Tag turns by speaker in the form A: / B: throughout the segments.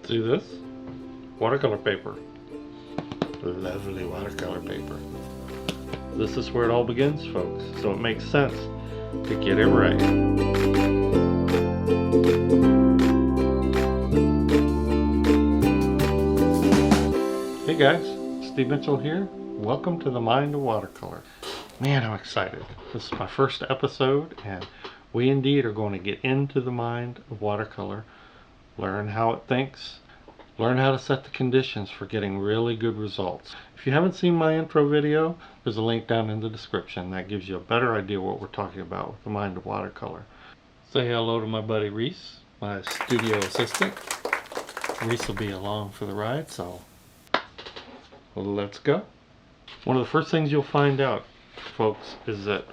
A: See this? Watercolor paper. Lovely watercolor paper. This is where it all begins, folks, so it makes sense to get it right. Hey guys, Steve Mitchell here. Welcome to the Mind of Watercolor. Man, I'm excited. This is my first episode, and we indeed are going to get into the mind of watercolor, learn how it thinks, learn how to set the conditions for getting really good results. If you haven't seen my intro video, there's a link down in the description that gives you a better idea what we're talking about with the mind of watercolor. Say hello to my buddy Reese, my studio assistant. Reese will be along for the ride, so let's go. One of the first things you'll find out, folks, is that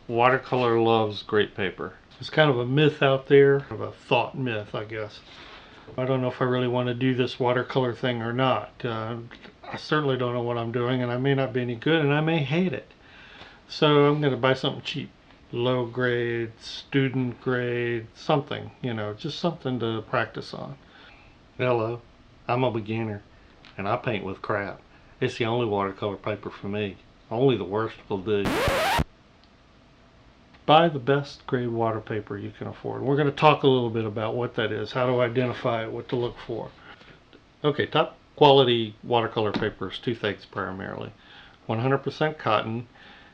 A: watercolor loves great paper. There's kind of a myth out there, of a thought myth, I guess. I don't know if I really want to do this watercolor thing or not. I certainly don't know what I'm doing, and I may not be any good, and I may hate it. So I'm going to buy something cheap. Low grade, student grade, something, just something to practice on. Hello, I'm a beginner, and I paint with crap. It's the only watercolor paper for me. Only the worst will do. Buy the best grade water paper you can afford. We're going to talk a little bit about what that is, how to identify it, what to look for. Okay, top quality watercolor paper is two things primarily. 100% cotton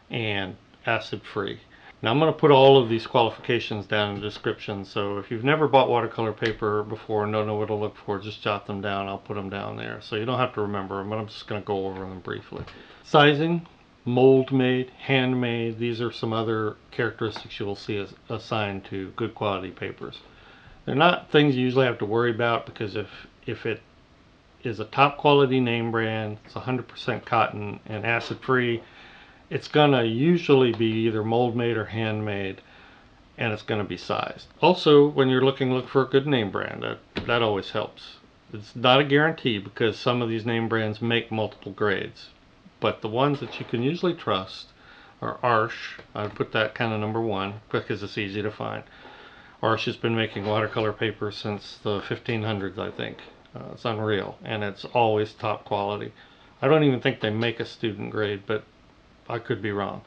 A: and acid free. Now I'm going to put all of these qualifications down in the description, so if you've never bought watercolor paper before and don't know what to look for, just jot them down. I'll put them down there, so you don't have to remember them, but I'm just going to go over them briefly. Sizing, mold made, handmade, these are some other characteristics you'll see assigned to good quality papers. They're not things you usually have to worry about, because if it is a top quality name brand, it's 100% cotton and acid free, it's gonna usually be either mold made or handmade, and it's gonna be sized. Also, when you're looking, look for a good name brand. That always helps. It's not a guarantee, because some of these name brands make multiple grades, but the ones that you can usually trust are Arsh. I'd put that kind of number one because it's easy to find. Arsh has been making watercolor paper since the 1500s, I think. It's unreal, and it's always top quality. I don't even think they make a student grade, but I could be wrong.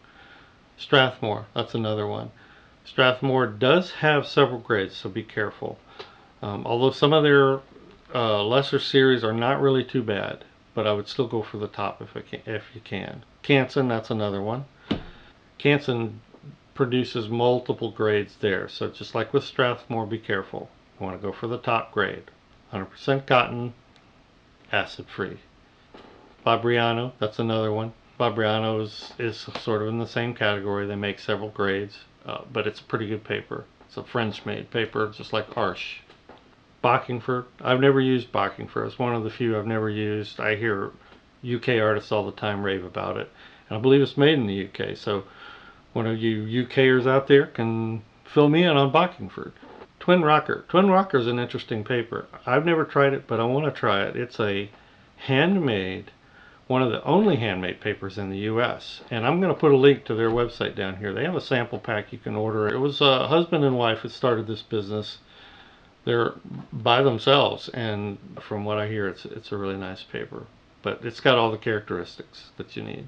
A: Strathmore, that's another one. Strathmore does have several grades, so be careful. Although some of their lesser series are not really too bad, but I would still go for the top if you can. Canson, that's another one. Canson produces multiple grades there, so just like with Strathmore, be careful. You want to go for the top grade. 100% cotton, acid free. Fabriano, that's another one. Fabriano is sort of in the same category. They make several grades, but it's a pretty good paper. It's a French-made paper, just like Arsh. Bockingford, I've never used Bockingford. It's one of the few I've never used. I hear UK artists all the time rave about it, and I believe it's made in the UK. So one of you UKers out there can fill me in on Bockingford. Twin Rocker. Twin Rocker is an interesting paper. I've never tried it, but I want to try it. It's a handmade, one of the only handmade papers in the US, and I'm going to put a link to their website down here. They have a sample pack you can order. It was a husband and wife that started this business. They're by themselves, and from what I hear, it's a really nice paper, but it's got all the characteristics that you need.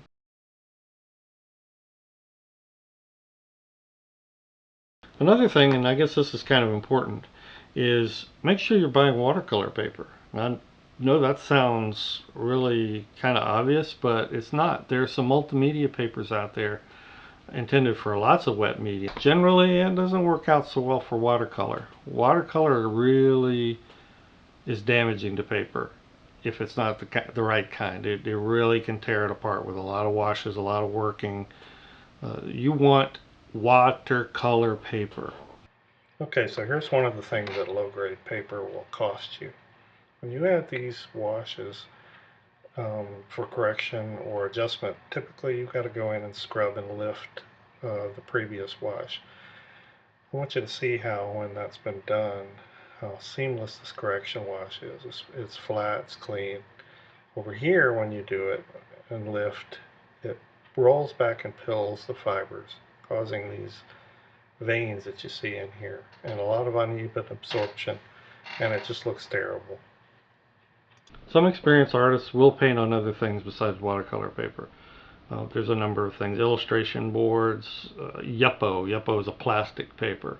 A: Another thing, and I guess this is kind of important, is make sure you're buying watercolor paper. I know that sounds really kind of obvious, but it's not. There's some multimedia papers out there intended for lots of wet media. Generally, it doesn't work out so well for watercolor. Watercolor really is damaging to paper if it's not the right kind. It really can tear it apart with a lot of washes, a lot of working. You want watercolor paper. Okay, so here's one of the things that low-grade paper will cost you. When you add these washes for correction or adjustment, typically you've got to go in and scrub and lift the previous wash. I want you to see how, when that's been done, how seamless this correction wash is. It's flat, it's clean. Over here, when you do it and lift, it rolls back and pills the fibers, causing these veins that you see in here, and a lot of uneven absorption, and it just looks terrible. Some experienced artists will paint on other things besides watercolor paper. There's a number of things. Illustration boards, Yupo. Yupo is a plastic paper.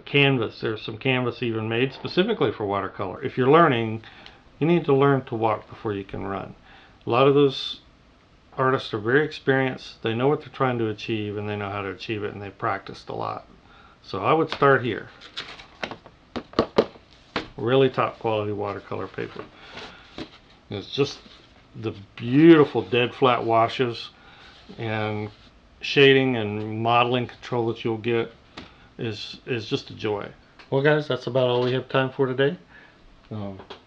A: Canvas. There's some canvas even made specifically for watercolor. If you're learning, you need to learn to walk before you can run. A lot of those artists are very experienced. They know what they're trying to achieve, and they know how to achieve it, and they've practiced a lot. So I would start here. Really top quality watercolor paper. It's just the beautiful dead flat washes and shading and modeling control that you'll get is just a joy. Well guys, that's about all we have time for today.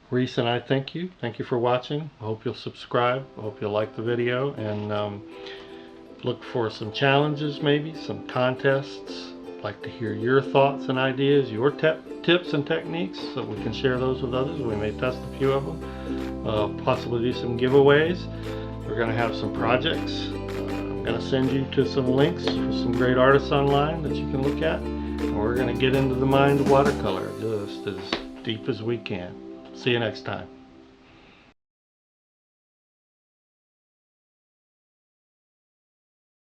A: Reese and I thank you. Thank you for watching. I hope you'll subscribe. I hope you'll like the video, and look for some challenges, maybe some contests. I'd like to hear your thoughts and ideas, your tips and techniques, so we can share those with others. We may test a few of them, possibly do some giveaways. We're going to have some projects. I'm going to send you to some links for some great artists online that you can look at. And we're going to get into the mind of watercolor just as deep as we can. See you next time.